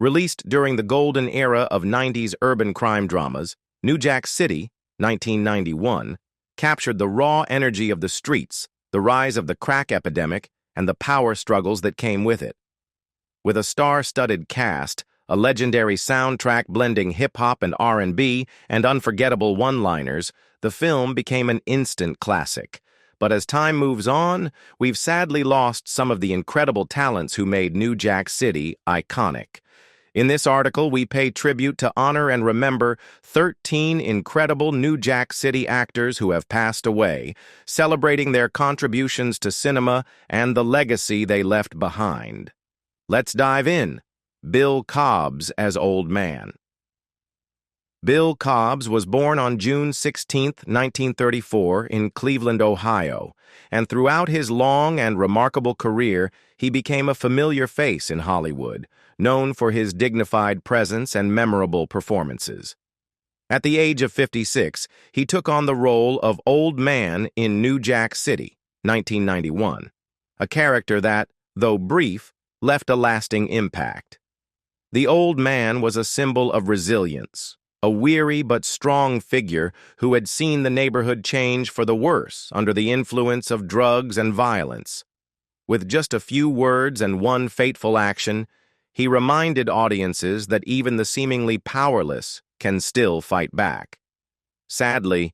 Released during the golden era of 90s urban crime dramas, New Jack City, 1991, captured the raw energy of the streets, the rise of the crack epidemic, and the power struggles that came with it. With a star-studded cast, a legendary soundtrack blending hip-hop and R&B, and unforgettable one-liners, the film became an instant classic. But as time moves on, we've sadly lost some of the incredible talents who made New Jack City iconic. In this article, we pay tribute to honor and remember 13 incredible New Jack City actors who have passed away, celebrating their contributions to cinema and the legacy they left behind. Let's dive in. Bill Cobbs as Old Man. Bill Cobbs was born on June 16, 1934, in Cleveland, Ohio, and throughout his long and remarkable career, he became a familiar face in Hollywood, known for his dignified presence and memorable performances. At the age of 56, he took on the role of Old Man in New Jack City, 1991, a character that, though brief, left a lasting impact. The Old Man was a symbol of resilience, a weary but strong figure who had seen the neighborhood change for the worse under the influence of drugs and violence. With just a few words and one fateful action, he reminded audiences that even the seemingly powerless can still fight back. Sadly,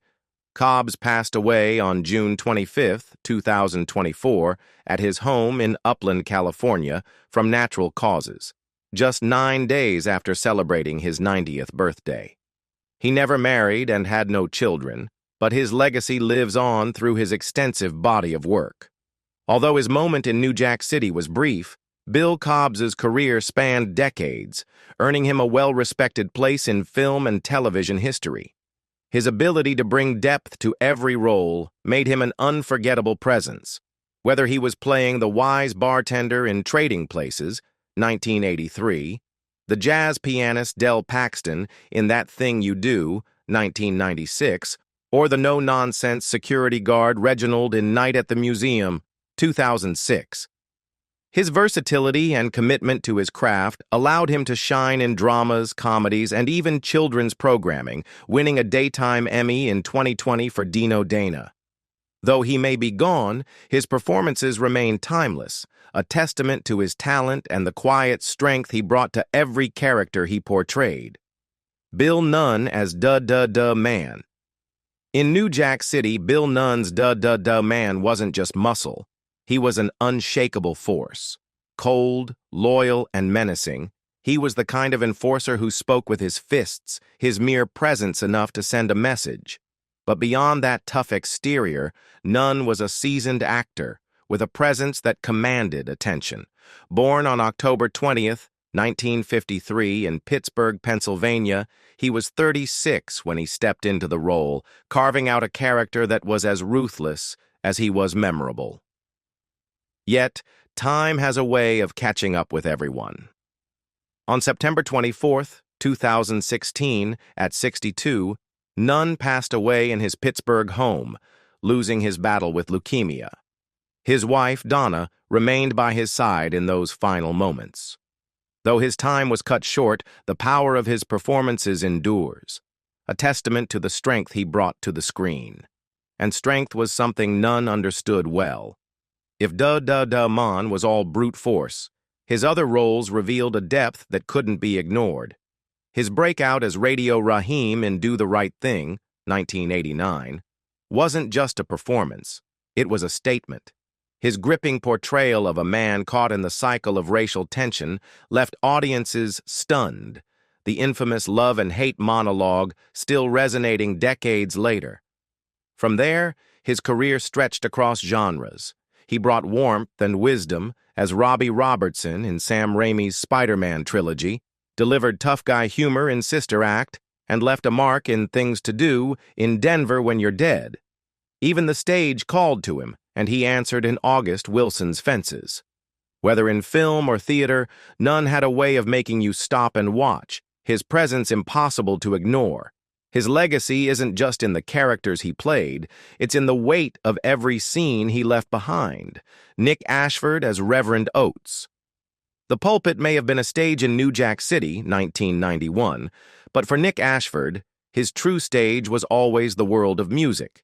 Cobbs passed away on June 25, 2024, at his home in Upland, California, from natural causes, just 9 days after celebrating his 90th birthday. He never married and had no children, but his legacy lives on through his extensive body of work. Although his moment in New Jack City was brief, Bill Cobbs's career spanned decades, earning him a well-respected place in film and television history. His ability to bring depth to every role made him an unforgettable presence, whether he was playing the wise bartender in Trading Places, 1983, the jazz pianist Del Paxton in That Thing You Do, 1996, or the no-nonsense security guard Reginald in Night at the Museum, 2006. His versatility and commitment to his craft allowed him to shine in dramas, comedies, and even children's programming, winning a Daytime Emmy in 2020 for Dino Dana. Though he may be gone, his performances remain timeless, a testament to his talent and the quiet strength he brought to every character he portrayed. Bill Nunn as Duh Man. In New Jack City, Bill Nunn's Duh Man wasn't just muscle. He was an unshakable force. Cold, loyal, and menacing, he was the kind of enforcer who spoke with his fists, his mere presence enough to send a message. But beyond that tough exterior, Nunn was a seasoned actor, with a presence that commanded attention. Born on October 20th, 1953, in Pittsburgh, Pennsylvania, he was 36 when he stepped into the role, carving out a character that was as ruthless as he was memorable. Yet, time has a way of catching up with everyone. On September 24, 2016, at 62, Nunn passed away in his Pittsburgh home, losing his battle with leukemia. His wife, Donna, remained by his side in those final moments. Though his time was cut short, the power of his performances endures, a testament to the strength he brought to the screen. And strength was something Nunn understood well. If Duh Man was all brute force, his other roles revealed a depth that couldn't be ignored. His breakout as Radio Raheem in Do the Right Thing, 1989, wasn't just a performance, it was a statement. His gripping portrayal of a man caught in the cycle of racial tension left audiences stunned, the infamous love and hate monologue still resonating decades later. From there, his career stretched across genres. He brought warmth and wisdom as Robbie Robertson in Sam Raimi's Spider-Man trilogy, delivered tough guy humor in Sister Act, and left a mark in Things to Do in Denver When You're Dead. Even the stage called to him, and he answered in August Wilson's Fences. Whether in film or theater, Nunn had a way of making you stop and watch, his presence impossible to ignore. His legacy isn't just in the characters he played, it's in the weight of every scene he left behind. Nick Ashford as Reverend Oates. The Pulpit may have been a stage in New Jack City, 1991, but for Nick Ashford, his true stage was always the world of music.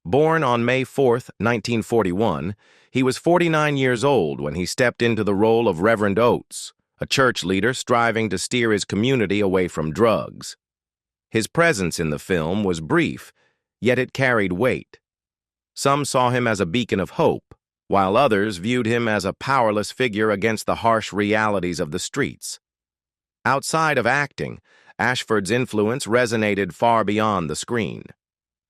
Born on May 4, 1941, he was 49 years old when he stepped into the role of Reverend Oates, a church leader striving to steer his community away from drugs. His presence in the film was brief, yet it carried weight. Some saw him as a beacon of hope, while others viewed him as a powerless figure against the harsh realities of the streets. Outside of acting, Ashford's influence resonated far beyond the screen.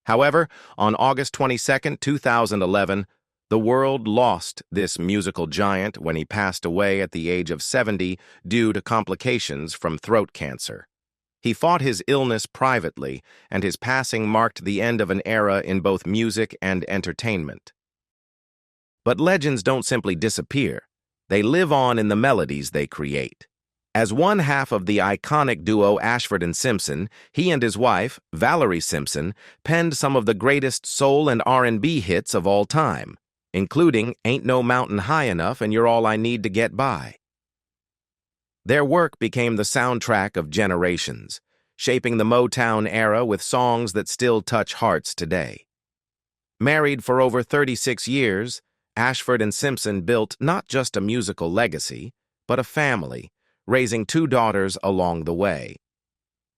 However, on August 22, 2011, the world lost this musical giant when he passed away at the age of 70 due to complications from throat cancer. He fought his illness privately, and his passing marked the end of an era in both music and entertainment. But legends don't simply disappear. They live on in the melodies they create. As one half of the iconic duo Ashford and Simpson, he and his wife, Valerie Simpson, penned some of the greatest soul and R&B hits of all time, including Ain't No Mountain High Enough and You're All I Need to Get By. Their work became the soundtrack of generations, shaping the Motown era with songs that still touch hearts today. Married for over 36 years, Ashford and Simpson built not just a musical legacy, but a family, raising 2 daughters along the way.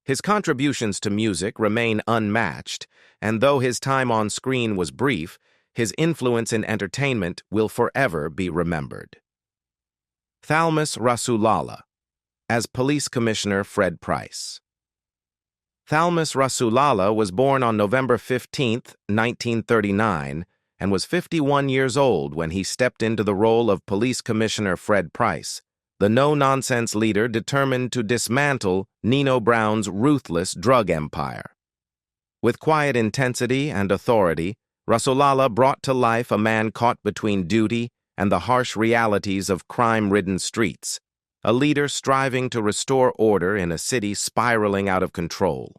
His contributions to music remain unmatched, and though his time on screen was brief, his influence in entertainment will forever be remembered. Thalmus Rasulala, as Police Commissioner Fred Price. Thalmus Rasulala was born on November 15, 1939, and was 51 years old when he stepped into the role of Police Commissioner Fred Price, the no-nonsense leader determined to dismantle Nino Brown's ruthless drug empire. With quiet intensity and authority, Rasulala brought to life a man caught between duty and the harsh realities of crime-ridden streets, a leader striving to restore order in a city spiraling out of control.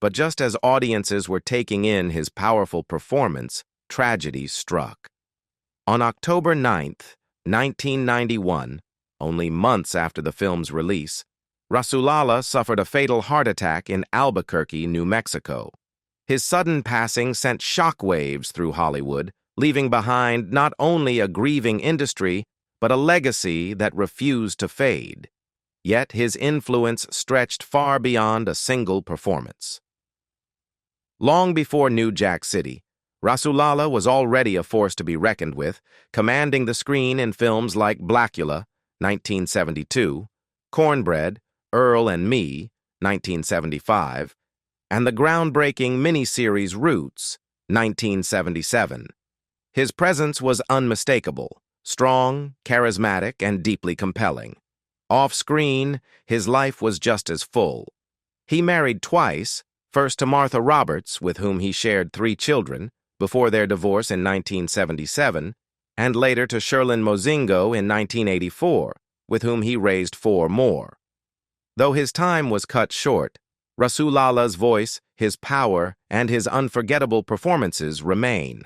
But just as audiences were taking in his powerful performance, tragedy struck. On October 9, 1991, only months after the film's release, Rasulala suffered a fatal heart attack in Albuquerque, New Mexico. His sudden passing sent shockwaves through Hollywood, leaving behind not only a grieving industry, but a legacy that refused to fade. Yet his influence stretched far beyond a single performance. Long before New Jack City, Rasulala was already a force to be reckoned with, commanding the screen in films like Blackula, 1972, Cornbread, Earl and Me, 1975, and the groundbreaking miniseries Roots, 1977. His presence was unmistakable, strong, charismatic, and deeply compelling. Off-screen, his life was just as full. He married twice, first to Martha Roberts, with whom he shared 3 children, before their divorce in 1977, and later to Sherlyn Mozingo in 1984, with whom he raised 4 more. Though his time was cut short, Rasulala's voice, his power, and his unforgettable performances remain.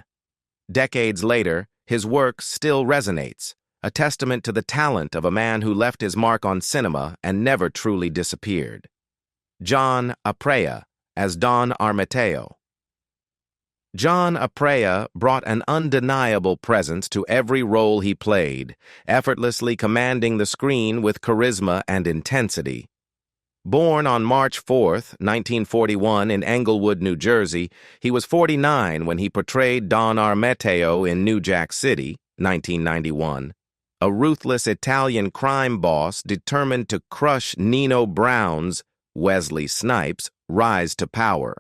Decades later, his work still resonates, a testament to the talent of a man who left his mark on cinema and never truly disappeared. John Aprea as Don Armateo. John Aprea brought an undeniable presence to every role he played, effortlessly commanding the screen with charisma and intensity. Born on March 4, 1941 in Englewood, New Jersey, he was 49 when he portrayed Don Armateo in New Jack City, 1991, a ruthless Italian crime boss determined to crush Nino Brown's, Wesley Snipes, rise to power.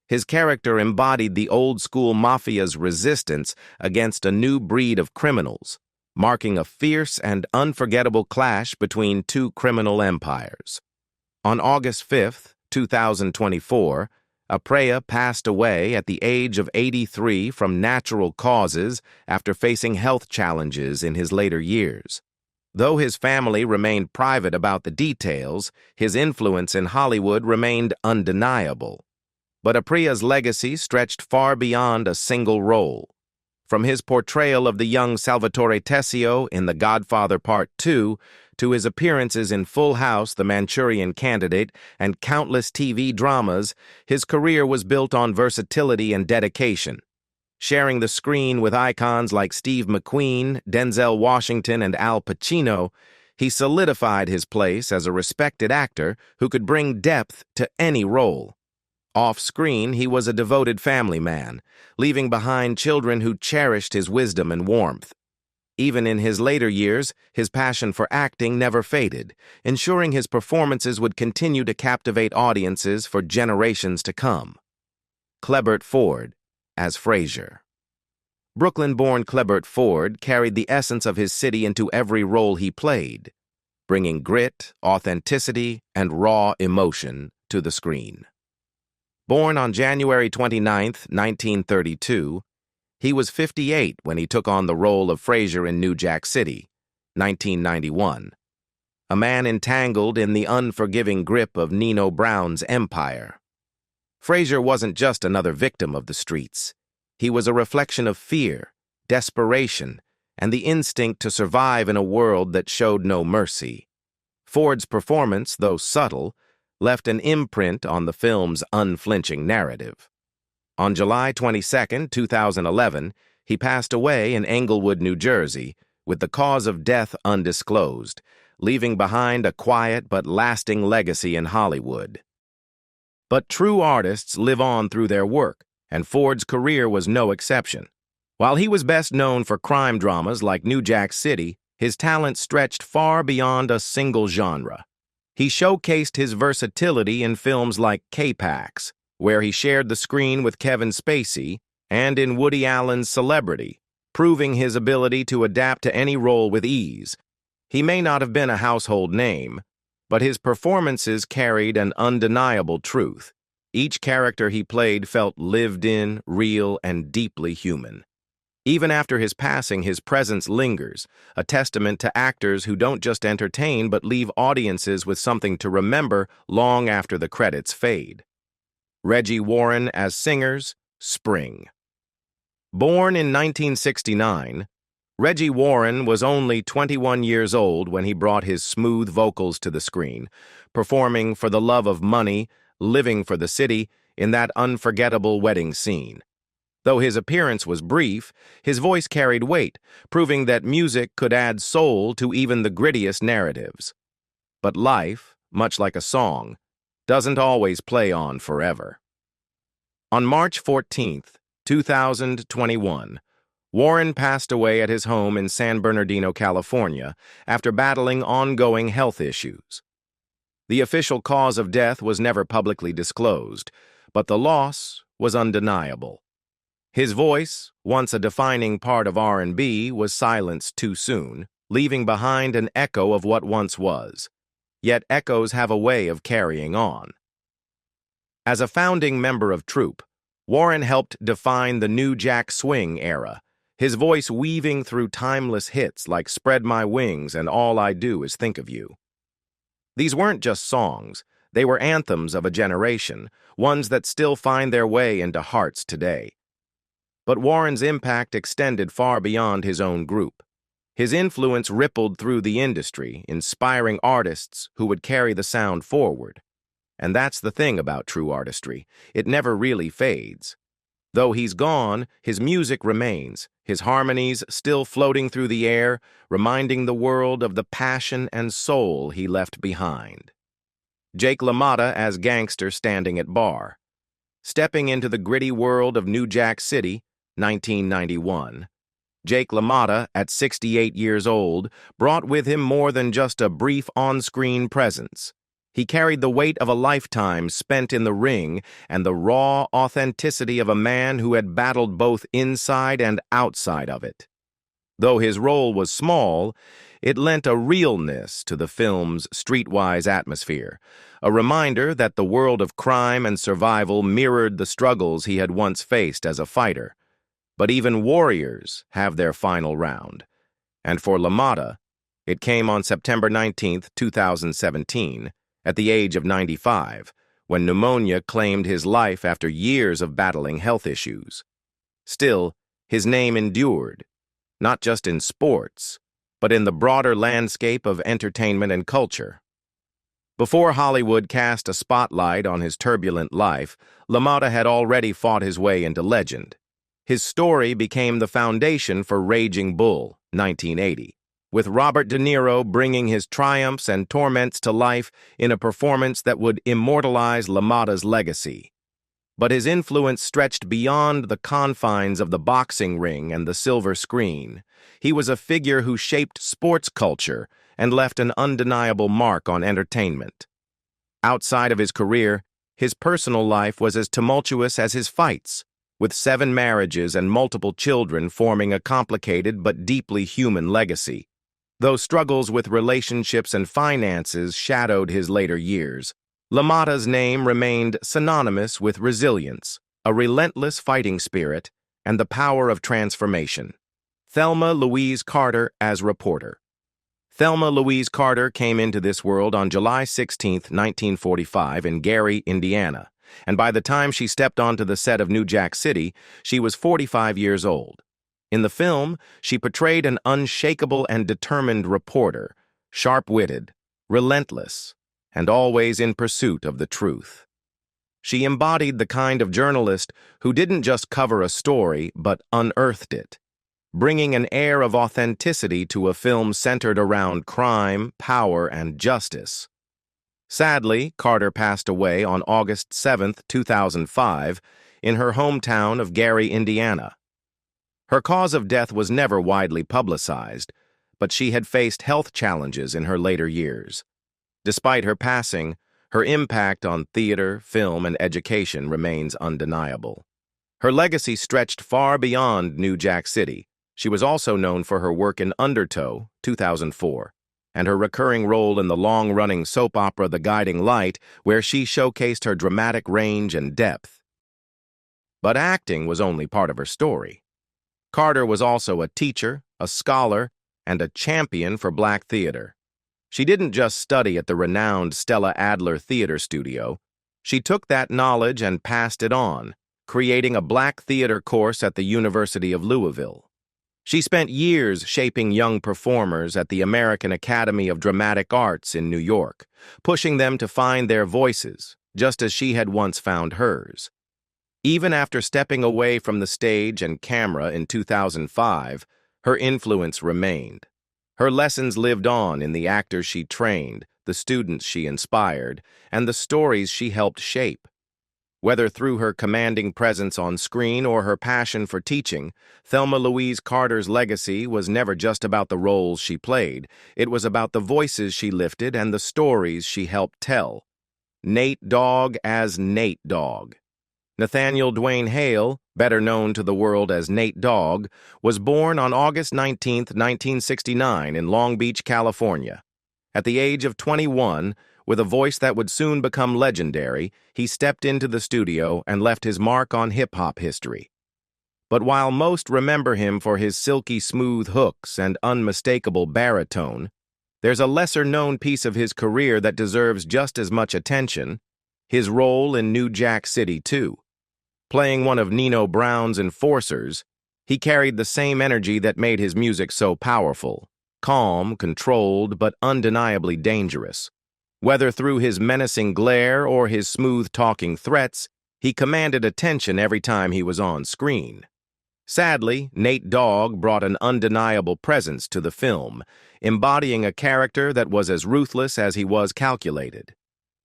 His character embodied the old-school mafia's resistance against a new breed of criminals, marking a fierce and unforgettable clash between 2 criminal empires. On August 5, 2024, Aprea passed away at the age of 83 from natural causes after facing health challenges in his later years. Though his family remained private about the details, his influence in Hollywood remained undeniable. But Aprea's legacy stretched far beyond a single role. From his portrayal of the young Salvatore Tessio in The Godfather Part 2 to his appearances in Full House, The Manchurian Candidate, and countless TV dramas, his career was built on versatility and dedication. Sharing the screen with icons like Steve McQueen, Denzel Washington, and Al Pacino, he solidified his place as a respected actor who could bring depth to any role. Off-screen, he was a devoted family man, leaving behind children who cherished his wisdom and warmth. Even in his later years, his passion for acting never faded, ensuring his performances would continue to captivate audiences for generations to come. Clebert Ford as Frazier. Brooklyn-born Clebert Ford carried the essence of his city into every role he played, bringing grit, authenticity, and raw emotion to the screen. Born on January 29, 1932, he was 58 when he took on the role of Frazier in New Jack City, 1991, a man entangled in the unforgiving grip of Nino Brown's empire. Frazier wasn't just another victim of the streets. He was a reflection of fear, desperation, and the instinct to survive in a world that showed no mercy. Ford's performance, though subtle, left an imprint on the film's unflinching narrative. On July 22, 2011, he passed away in Englewood, New Jersey, with the cause of death undisclosed, leaving behind a quiet but lasting legacy in Hollywood. But true artists live on through their work, and Ford's career was no exception. While he was best known for crime dramas like New Jack City, his talent stretched far beyond a single genre. He showcased his versatility in films like K-Pax, where he shared the screen with Kevin Spacey, and in Woody Allen's Celebrity, proving his ability to adapt to any role with ease. He may not have been a household name, but his performances carried an undeniable truth. Each character he played felt lived in, real, and deeply human. Even after his passing, his presence lingers, a testament to actors who don't just entertain but leave audiences with something to remember long after the credits fade. Reggie Warren as Singer's Spring. Born in 1969, Reggie Warren was only 21 years old when he brought his smooth vocals to the screen, performing For the Love of Money, Living for the City in that unforgettable wedding scene. Though his appearance was brief, his voice carried weight, proving that music could add soul to even the grittiest narratives. But life, much like a song, doesn't always play on forever. On March 14, 2021, Warren passed away at his home in San Bernardino, California, after battling ongoing health issues. The official cause of death was never publicly disclosed, but the loss was undeniable. His voice, once a defining part of R&B, was silenced too soon, leaving behind an echo of what once was. Yet echoes have a way of carrying on. As a founding member of Troupe, Warren helped define the New Jack Swing era, his voice weaving through timeless hits like Spread My Wings and All I Do Is Think of You. These weren't just songs, they were anthems of a generation, ones that still find their way into hearts today. But Warren's impact extended far beyond his own group. His influence rippled through the industry, inspiring artists who would carry the sound forward. And that's the thing about true artistry. It never really fades. Though he's gone, his music remains, his harmonies still floating through the air, reminding the world of the passion and soul he left behind. Jake LaMotta as gangster standing at bar. Stepping into the gritty world of New Jack City, 1991. Jake LaMotta, at 68 years old, brought with him more than just a brief on-screen presence. He carried the weight of a lifetime spent in the ring and the raw authenticity of a man who had battled both inside and outside of it. Though his role was small, it lent a realness to the film's streetwise atmosphere, a reminder that the world of crime and survival mirrored the struggles he had once faced as a fighter. But even warriors have their final round. And for LaMotta, it came on September 19, 2017, at the age of 95, when pneumonia claimed his life after years of battling health issues. Still, his name endured, not just in sports, but in the broader landscape of entertainment and culture. Before Hollywood cast a spotlight on his turbulent life, LaMotta had already fought his way into legend. His story became the foundation for Raging Bull, 1980, with Robert De Niro bringing his triumphs and torments to life in a performance that would immortalize LaMotta's legacy. But his influence stretched beyond the confines of the boxing ring and the silver screen. He was a figure who shaped sports culture and left an undeniable mark on entertainment. Outside of his career, his personal life was as tumultuous as his fights, with 7 marriages and multiple children forming a complicated but deeply human legacy. Though struggles with relationships and finances shadowed his later years, LaMotta's name remained synonymous with resilience, a relentless fighting spirit, and the power of transformation. Thelma Louise Carter as reporter. Thelma Louise Carter came into this world on July 16, 1945, in Gary, Indiana, and by the time she stepped onto the set of New Jack City, she was 45 years old. In the film, she portrayed an unshakable and determined reporter, sharp-witted, relentless, and always in pursuit of the truth. She embodied the kind of journalist who didn't just cover a story, but unearthed it, bringing an air of authenticity to a film centered around crime, power, and justice. Sadly, Carter passed away on August 7, 2005, in her hometown of Gary, Indiana. Her cause of death was never widely publicized, but she had faced health challenges in her later years. Despite her passing, her impact on theater, film, and education remains undeniable. Her legacy stretched far beyond New Jack City. She was also known for her work in Undertow, 2004, and her recurring role in the long-running soap opera The Guiding Light, where she showcased her dramatic range and depth. But acting was only part of her story. Carter was also a teacher, a scholar, and a champion for Black theater. She didn't just study at the renowned Stella Adler Theater Studio. She took that knowledge and passed it on, creating a Black theater course at the University of Louisville. She spent years shaping young performers at the American Academy of Dramatic Arts in New York, pushing them to find their voices, just as she had once found hers. Even after stepping away from the stage and camera in 2005, her influence remained. Her lessons lived on in the actors she trained, the students she inspired, and the stories she helped shape. Whether through her commanding presence on screen or her passion for teaching, Thelma Louise Carter's legacy was never just about the roles she played. It was about the voices she lifted and the stories she helped tell. Nate Dogg as Nate Dogg. Nathaniel Dwayne Hale, better known to the world as Nate Dogg, was born on August 19, 1969 in Long Beach, California. At the age of 21, with a voice that would soon become legendary, he stepped into the studio and left his mark on hip-hop history. But while most remember him for his silky smooth hooks and unmistakable baritone, there's a lesser-known piece of his career that deserves just as much attention: his role in New Jack City 2. Playing one of Nino Brown's enforcers, he carried the same energy that made his music so powerful: calm, controlled, but undeniably dangerous. Whether through his menacing glare or his smooth-talking threats, he commanded attention every time he was on screen. Sadly, Nate Dogg brought an undeniable presence to the film, embodying a character that was as ruthless as he was calculated.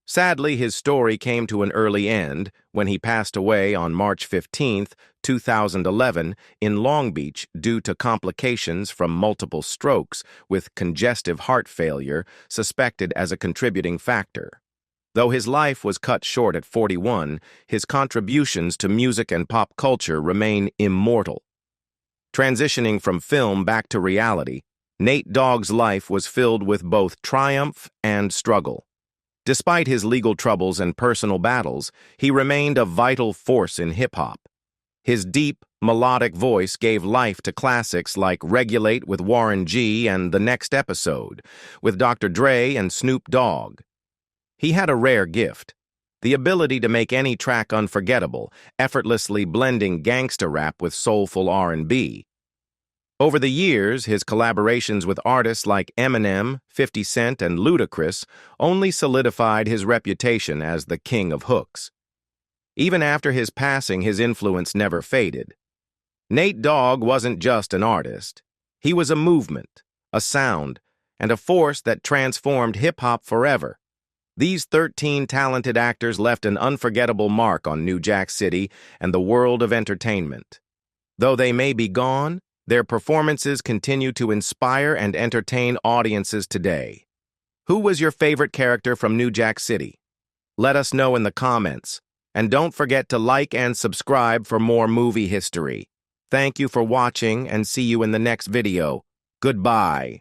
Sadly, his story came to an early end when he passed away on March 15, 2011, in Long Beach due to complications from multiple strokes, with congestive heart failure suspected as a contributing factor. Though his life was cut short at 41, his contributions to music and pop culture remain immortal. Transitioning from film back to reality, Nate Dogg's life was filled with both triumph and struggle. Despite his legal troubles and personal battles, he remained a vital force in hip-hop. His deep, melodic voice gave life to classics like Regulate with Warren G and The Next Episode, with Dr. Dre and Snoop Dogg. He had a rare gift: the ability to make any track unforgettable, effortlessly blending gangsta rap with soulful R&B. Over the years, his collaborations with artists like Eminem, 50 Cent, and Ludacris only solidified his reputation as the king of hooks. Even after his passing, his influence never faded. Nate Dogg wasn't just an artist. He was a movement, a sound, and a force that transformed hip-hop forever. These 13 talented actors left an unforgettable mark on New Jack City and the world of entertainment. Though they may be gone, their performances continue to inspire and entertain audiences today. Who was your favorite character from New Jack City? Let us know in the comments. And don't forget to like and subscribe for more movie history. Thank you for watching and see you in the next video. Goodbye.